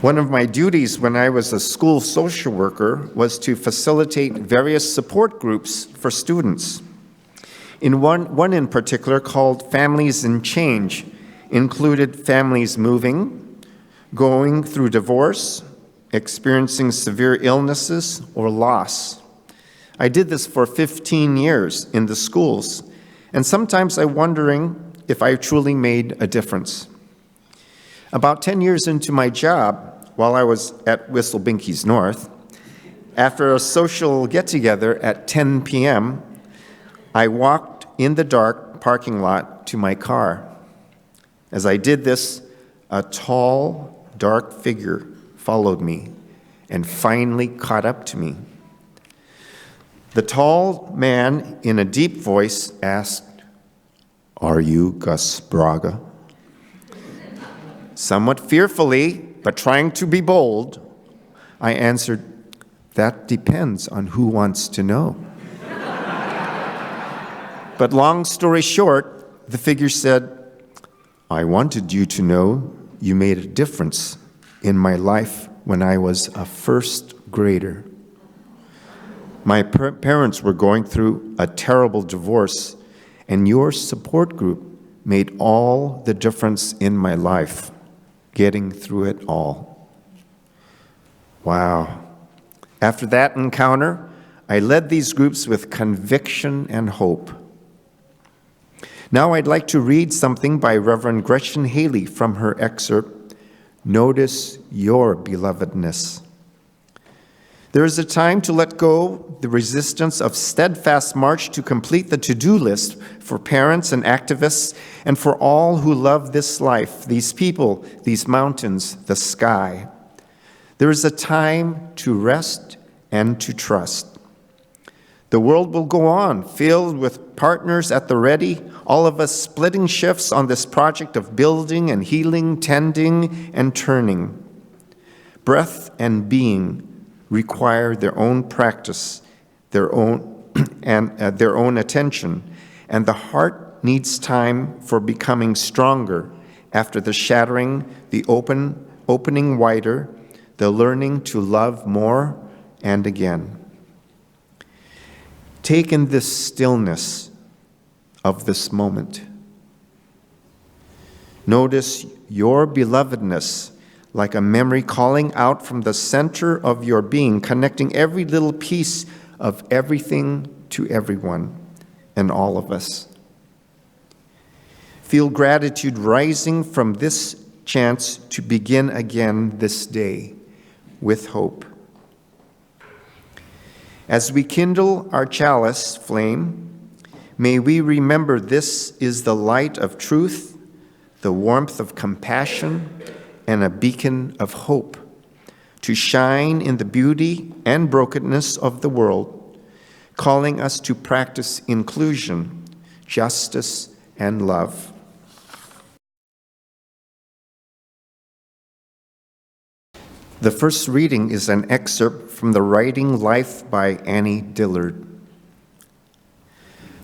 One of my duties when I was a school social worker was to facilitate various support groups for students. One in particular, called Families in Change, included families moving, going through divorce, experiencing severe illnesses or loss. I did this for 15 years in the schools, and sometimes I'm wondering if I truly made a difference. About 10 years into my job, while I was at Whistle Binkies North, after a social get-together at 10 p.m., I walked in the dark parking lot to my car. As I did this, a tall, dark figure followed me and finally caught up to me. The tall man, in a deep voice, asked, "Are you Gus Braga?" Somewhat fearfully, but trying to be bold, I answered, "That depends on who wants to know." But long story short, the figure said, "I wanted you to know you made a difference in my life when I was a first grader. My parents were going through a terrible divorce, and your support group made all the difference in my life, getting through it all." Wow. After that encounter, I led these groups with conviction and hope. Now I'd like to read something by Reverend Gretchen Haley from her excerpt, "Notice Your Belovedness." There is a time to let go the resistance of steadfast march to complete the to-do list for parents and activists and for all who love this life, these people, these mountains, the sky. There is a time to rest and to trust. The world will go on, filled with partners at the ready, all of us splitting shifts on this project of building and healing, tending and turning. Breath and being require their own practice, their own attention, and the heart needs time for becoming stronger after the shattering, the opening wider, the learning to love more and again. Take in this stillness of this moment. Notice your belovedness like a memory calling out from the center of your being, connecting every little piece of everything to everyone and all of us. Feel gratitude rising from this chance to begin again this day with hope. As we kindle our chalice flame, may we remember this is the light of truth, the warmth of compassion, and a beacon of hope to shine in the beauty and brokenness of the world, calling us to practice inclusion, justice, and love. The first reading is an excerpt from the writing Life by Annie Dillard.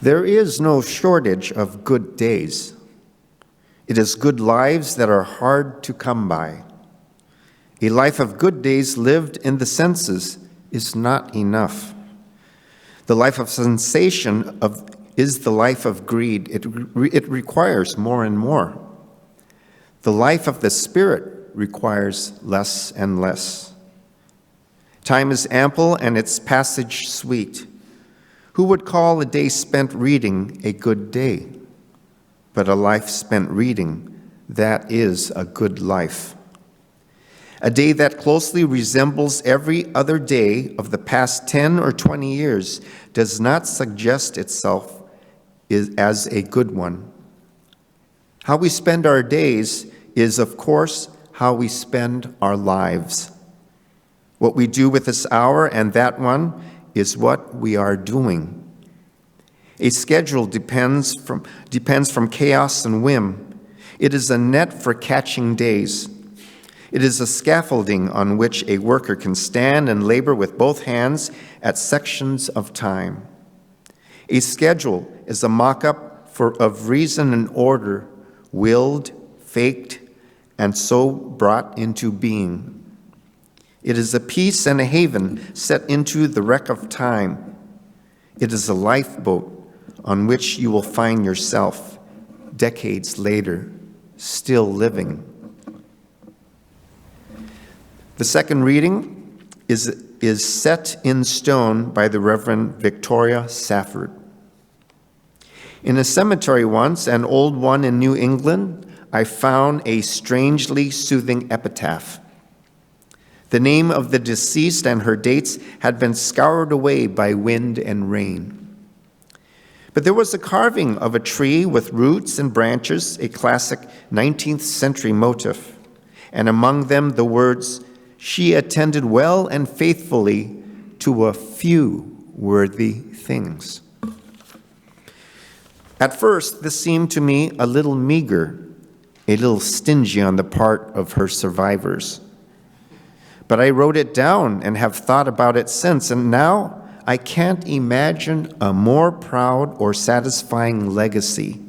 There is no shortage of good days. It is good lives that are hard to come by. A life of good days lived in the senses is not enough. The life of sensation is the life of greed. It requires more and more. The life of the Spirit requires less and less. Time is ample and its passage sweet. Who would call a day spent reading a good day? But a life spent reading, that is a good life. A day that closely resembles every other day of the past 10 or 20 years does not suggest itself as a good one. How we spend our days is, of course, how we spend our lives. What we do with this hour and that one is what we are doing. A schedule depends from chaos and whim. It is a net for catching days. It is a scaffolding on which a worker can stand and labor with both hands at sections of time. A schedule is a mock-up of reason and order, willed, faked, and so brought into being, It is a peace and a haven set into the wreck of time. It is a lifeboat on which you will find yourself decades later, still living. The second reading is Set in Stone by the Reverend Victoria Safford. In a cemetery once, an old one in New England, I found a strangely soothing epitaph. The name of the deceased and her dates had been scoured away by wind and rain. But there was a carving of a tree with roots and branches, a classic 19th century motif, and among them the words, "She attended well and faithfully to a few worthy things." At first, this seemed to me a little meager, a little stingy on the part of her survivors. But I wrote it down and have thought about it since, and now I can't imagine a more proud or satisfying legacy.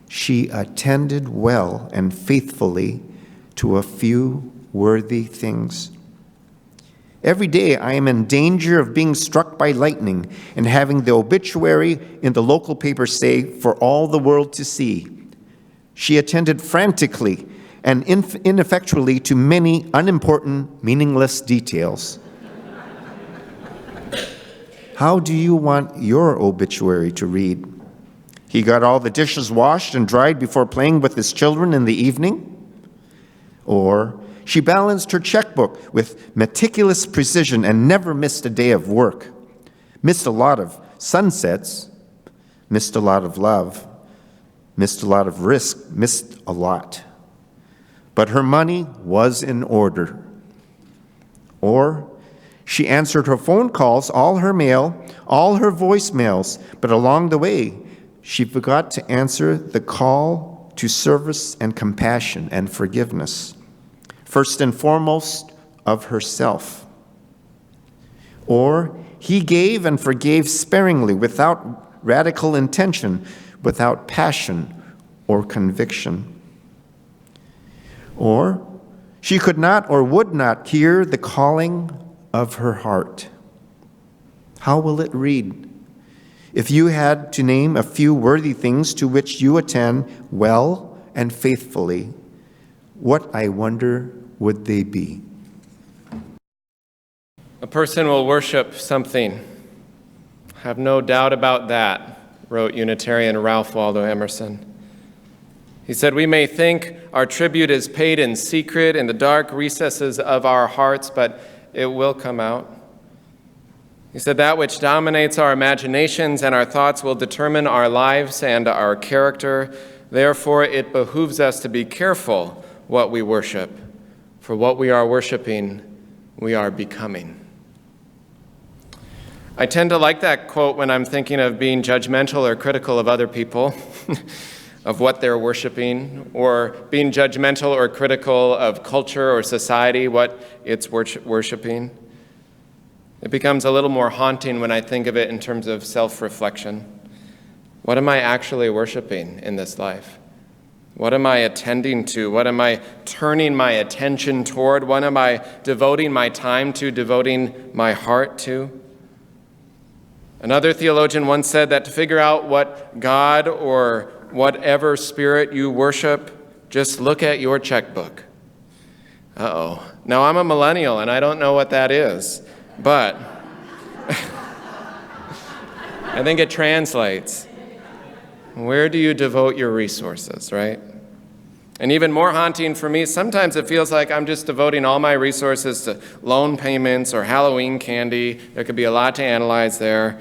She attended well and faithfully to a few worthy things. Every day I am in danger of being struck by lightning and having the obituary in the local paper say, for all the world to see, "She attended frantically and ineffectually to many unimportant, meaningless details." How do you want your obituary to read? "He got all the dishes washed and dried before playing with his children in the evening?" Or, "She balanced her checkbook with meticulous precision and never missed a day of work. Missed a lot of sunsets, missed a lot of love, missed a lot of risk, missed a lot. But her money was in order." Or, "She answered her phone calls, all her mail, all her voicemails, but along the way, she forgot to answer the call to service and compassion and forgiveness, first and foremost of herself." Or, "He gave and forgave sparingly, without radical intention, without passion or conviction." Or, "She could not or would not hear the calling of her heart." How will it read? If you had to name a few worthy things to which you attend well and faithfully, what, I wonder, would they be? A person will worship something. Have no doubt about that, wrote Unitarian Ralph Waldo Emerson. He said, "We may think our tribute is paid in secret in the dark recesses of our hearts, but it will come out." He said, "That which dominates our imaginations and our thoughts will determine our lives and our character. Therefore, it behooves us to be careful what we worship. For what we are worshiping, we are becoming." I tend to like that quote when I'm thinking of being judgmental or critical of other people, of what they're worshiping, or being judgmental or critical of culture or society, what it's worshiping. It becomes a little more haunting when I think of it in terms of self-reflection. What am I actually worshiping in this life? What am I attending to? What am I turning my attention toward? What am I devoting my time to, devoting my heart to? Another theologian once said that to figure out what God or whatever spirit you worship, just look at your checkbook. Uh-oh. Now, I'm a millennial, and I don't know what that is, but I think it translates. Where do you devote your resources, right? And even more haunting for me, sometimes it feels like I'm just devoting all my resources to loan payments or Halloween candy. There could be a lot to analyze there.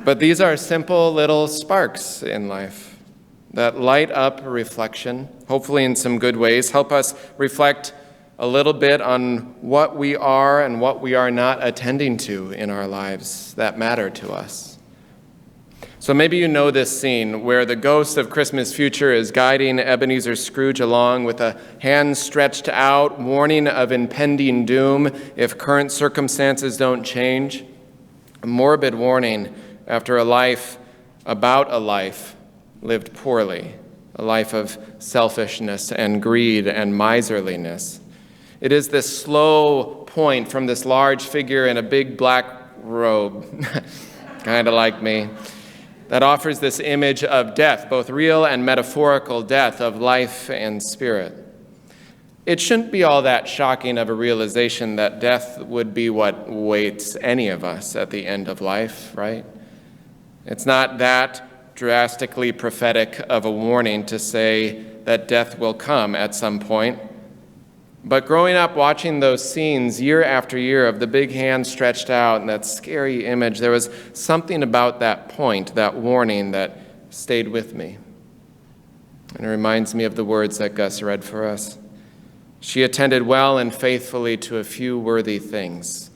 But these are simple little sparks in life that light up reflection, hopefully in some good ways, help us reflect a little bit on what we are and what we are not attending to in our lives that matter to us. So maybe you know this scene where the ghost of Christmas future is guiding Ebenezer Scrooge along with a hand stretched out, warning of impending doom if current circumstances don't change. A morbid warning after a life lived poorly, a life of selfishness and greed and miserliness. It is this slow point from this large figure in a big black robe, kind of like me, that offers this image of death, both real and metaphorical death of life and spirit. It shouldn't be all that shocking of a realization that death would be what waits any of us at the end of life, right? It's not that drastically prophetic of a warning to say that death will come at some point. But growing up watching those scenes year after year of the big hand stretched out and that scary image, there was something about that point, that warning, that stayed with me. And it reminds me of the words that Gus read for us. She attended well and faithfully to a few worthy things,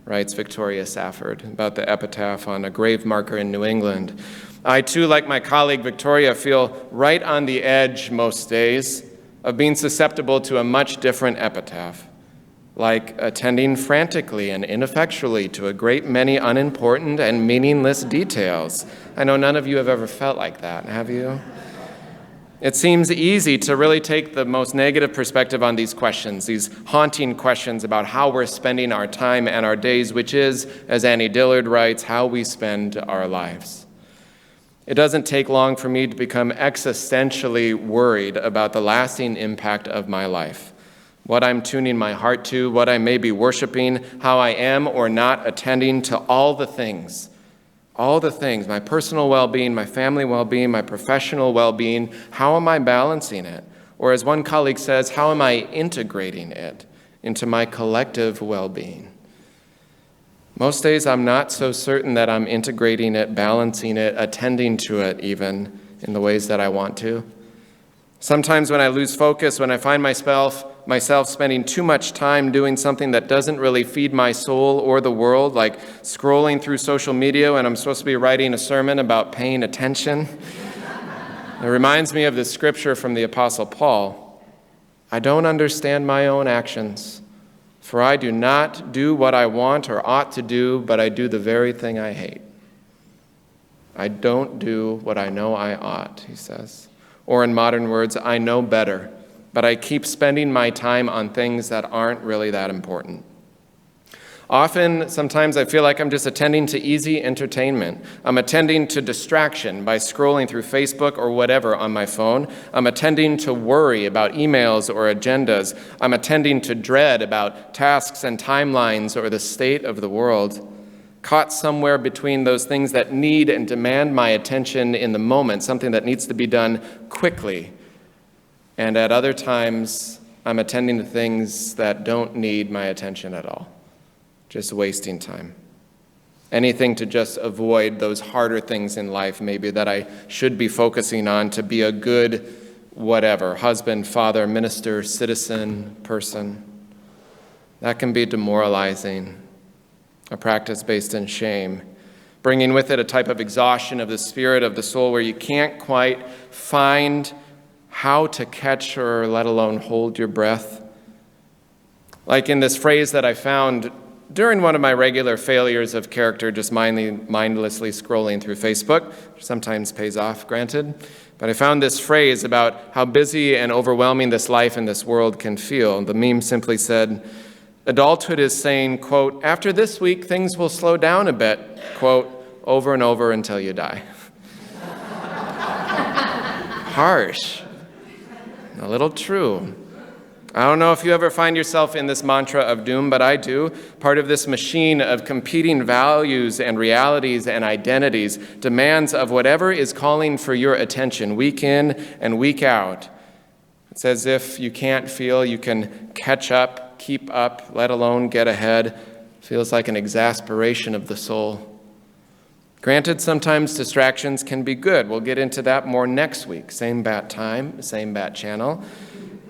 writes Victoria Safford about the epitaph on a grave marker in New England. I too, like my colleague Victoria, feel right on the edge most days of being susceptible to a much different epitaph, like attending frantically and ineffectually to a great many unimportant and meaningless details. I know none of you have ever felt like that, have you? It seems easy to really take the most negative perspective on these questions, these haunting questions about how we're spending our time and our days, which is, as Annie Dillard writes, how we spend our lives. It doesn't take long for me to become existentially worried about the lasting impact of my life, what I'm tuning my heart to, what I may be worshiping, how I am or not attending to all the things, my personal well-being, my family well-being, my professional well-being. How am I balancing it? Or as one colleague says, how am I integrating it into my collective well-being? Most days I'm not so certain that I'm integrating it, balancing it, attending to it even in the ways that I want to. Sometimes when I lose focus, when I find myself spending too much time doing something that doesn't really feed my soul or the world, like scrolling through social media when I'm supposed to be writing a sermon about paying attention. It reminds me of this scripture from the Apostle Paul. I don't understand my own actions, for I do not do what I want or ought to do, but I do the very thing I hate. I don't do what I know I ought, he says. Or in modern words, I know better, but I keep spending my time on things that aren't really that important. Sometimes I feel like I'm just attending to easy entertainment. I'm attending to distraction by scrolling through Facebook or whatever on my phone. I'm attending to worry about emails or agendas. I'm attending to dread about tasks and timelines or the state of the world. Caught somewhere between those things that need and demand my attention in the moment, something that needs to be done quickly. And at other times, I'm attending to things that don't need my attention at all, just wasting time. Anything to just avoid those harder things in life, maybe that I should be focusing on to be a good whatever, husband, father, minister, citizen, person. That can be demoralizing. A practice based in shame, bringing with it a type of exhaustion of the spirit, of the soul, where you can't quite find how to catch or let alone hold your breath. Like in this phrase that I found during one of my regular failures of character, just mindlessly scrolling through Facebook, which sometimes pays off, granted. But I found this phrase about how busy and overwhelming this life and this world can feel. The meme simply said, adulthood is saying, quote, after this week, things will slow down a bit, quote, over and over until you die. Harsh. A little true. I don't know if you ever find yourself in this mantra of doom, but I do. Part of this machine of competing values and realities and identities, demands of whatever is calling for your attention week in and week out. It's as if you can't feel you can catch up, keep up, let alone get ahead. Feels like an exasperation of the soul. Granted, sometimes distractions can be good. We'll get into that more next week. Same bat time, same bat channel,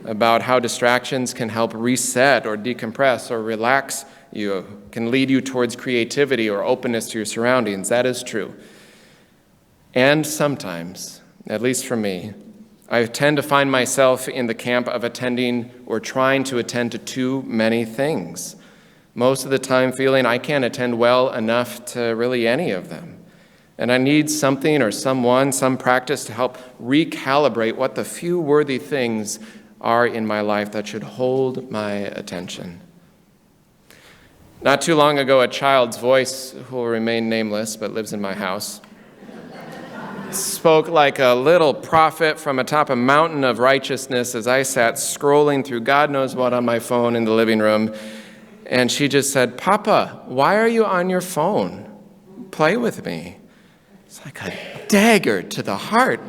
about how distractions can help reset or decompress or relax you, can lead you towards creativity or openness to your surroundings. That is true. And sometimes, at least for me, I tend to find myself in the camp of attending or trying to attend to too many things. Most of the time feeling I can't attend well enough to really any of them. And I need something or someone, some practice to help recalibrate what the few worthy things are in my life that should hold my attention. Not too long ago, a child's voice, who will remain nameless but lives in my house, spoke like a little prophet from atop a mountain of righteousness as I sat scrolling through God knows what on my phone in the living room. And she just said, "Papa, why are you on your phone? Play with me." It's like a dagger to the heart.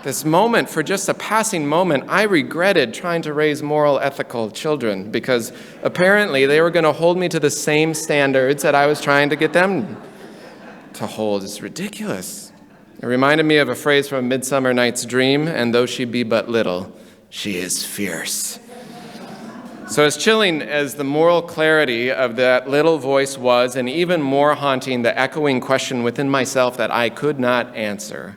This moment, for just a passing moment, I regretted trying to raise moral, ethical children because apparently they were going to hold me to the same standards that I was trying to get them to hold. It's ridiculous. It reminded me of a phrase from Midsummer Night's Dream, "And though she be but little, she is fierce." So as chilling as the moral clarity of that little voice was, and even more haunting the echoing question within myself that I could not answer,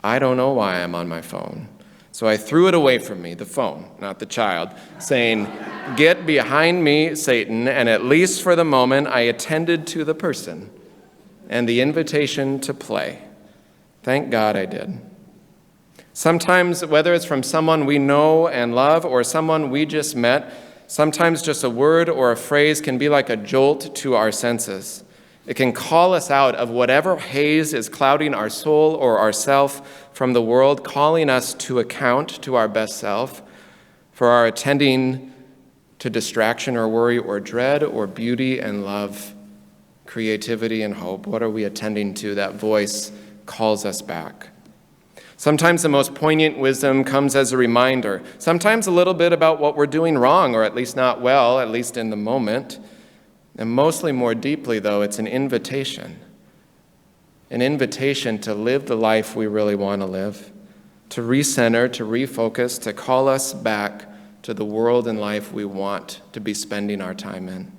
I don't know why I'm on my phone. So I threw it away from me, the phone, not the child, saying, "Get behind me, Satan," and at least for the moment, I attended to the person and the invitation to play. Thank God I did. Sometimes, whether it's from someone we know and love or someone we just met, sometimes just a word or a phrase can be like a jolt to our senses. It can call us out of whatever haze is clouding our soul or our self from the world, calling us to account to our best self for our attending to distraction or worry or dread or beauty and love, creativity and hope. What are we attending to? That voice calls us back. Sometimes the most poignant wisdom comes as a reminder, sometimes a little bit about what we're doing wrong, or at least not well, at least in the moment. And mostly more deeply, though, it's an invitation to live the life we really want to live, to recenter, to refocus, to call us back to the world and life we want to be spending our time in.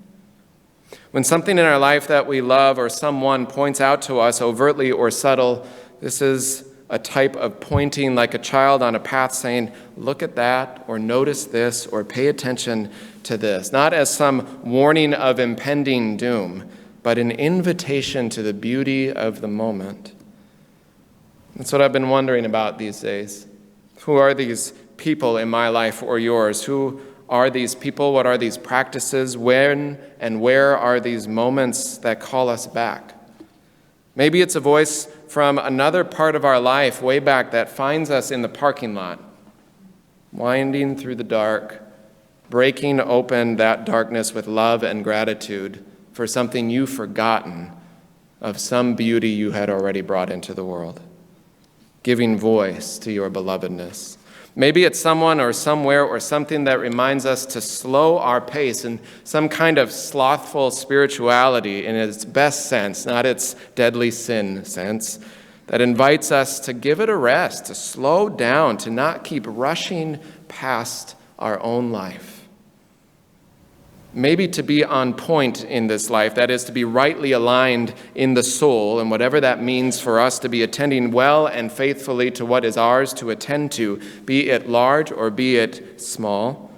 When something in our life that we love or someone points out to us overtly or subtle, this is a type of pointing like a child on a path saying, "Look at that," or "Notice this," or "Pay attention to this." Not as some warning of impending doom, but an invitation to the beauty of the moment. That's what I've been wondering about these days. Who are these people in my life or yours? Who are these people? What are these practices? When and where are these moments that call us back? Maybe it's a voice from another part of our life way back that finds us in the parking lot, winding through the dark, breaking open that darkness with love and gratitude for something you've forgotten of some beauty you had already brought into the world, giving voice to your belovedness. Maybe it's someone or somewhere or something that reminds us to slow our pace in some kind of slothful spirituality in its best sense, not its deadly sin sense, that invites us to give it a rest, to slow down, to not keep rushing past our own life. Maybe to be on point in this life, that is, to be rightly aligned in the soul, and whatever that means for us to be attending well and faithfully to what is ours to attend to, be it large or be it small,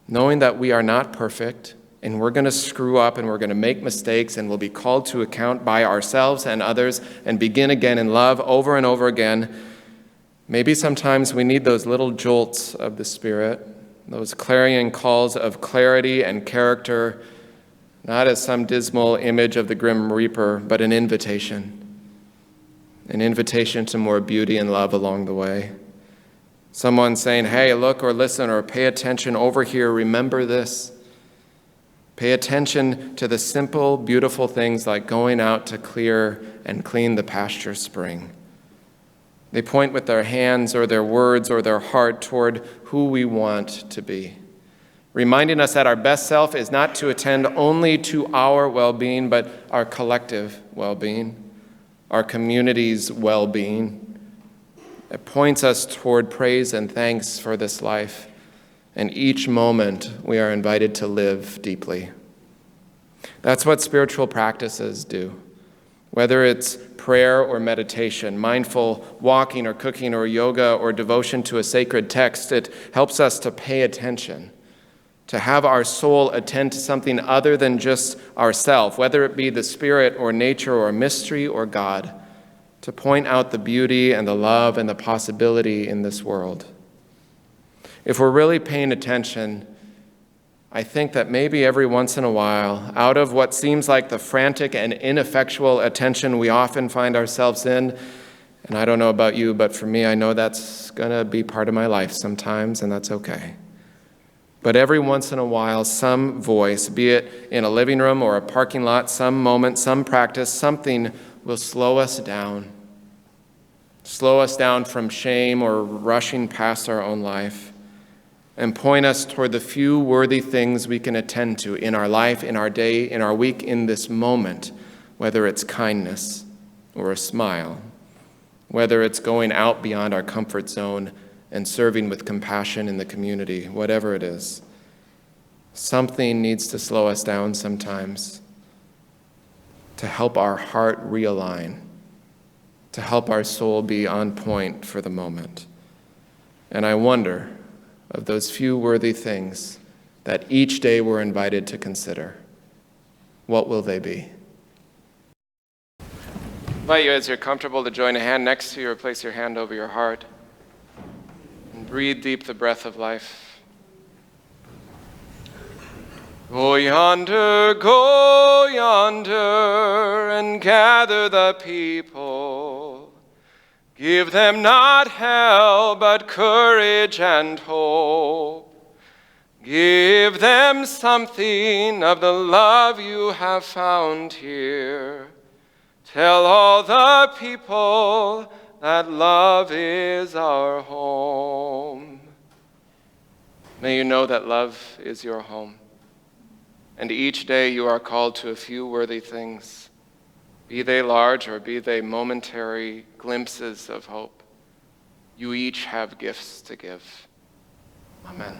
knowing that we are not perfect, and we're going to screw up, and we're going to make mistakes, and we'll be called to account by ourselves and others, and begin again in love over and over again. Maybe sometimes we need those little jolts of the Spirit, those clarion calls of clarity and character, not as some dismal image of the grim reaper, but an invitation to more beauty and love along the way. Someone saying, "Hey, look or listen or pay attention over here, remember this." Pay attention to the simple, beautiful things like going out to clear and clean the pasture spring. They point with their hands or their words or their heart toward who we want to be, reminding us that our best self is not to attend only to our well-being, but our collective well-being, our community's well-being. It points us toward praise and thanks for this life, and each moment we are invited to live deeply. That's what spiritual practices do. Whether it's prayer or meditation, mindful walking or cooking or yoga or devotion to a sacred text, it helps us to pay attention, to have our soul attend to something other than just ourself, whether it be the spirit or nature or mystery or God, to point out the beauty and the love and the possibility in this world. If we're really paying attention, I think that maybe every once in a while, out of what seems like the frantic and ineffectual attention we often find ourselves in, and I don't know about you, but for me, I know that's going to be part of my life sometimes, and that's okay. But every once in a while, some voice, be it in a living room or a parking lot, some moment, some practice, something will slow us down from shame or rushing past our own life, and point us toward the few worthy things we can attend to in our life, in our day, in our week, in this moment, whether it's kindness or a smile, whether it's going out beyond our comfort zone and serving with compassion in the community, whatever it is. Something needs to slow us down sometimes to help our heart realign, to help our soul be on point for the moment. And I wonder, of those few worthy things that each day we're invited to consider, what will they be? I invite you, as you're comfortable, to join a hand next to you or place your hand over your heart and breathe deep the breath of life. Go yonder, and gather the people. Give them not hell, but courage and hope. Give them something of the love you have found here. Tell all the people that love is our home. May you know that love is your home. And each day you are called to a few worthy things, be they large or be they momentary glimpses of hope. You each have gifts to give. Amen.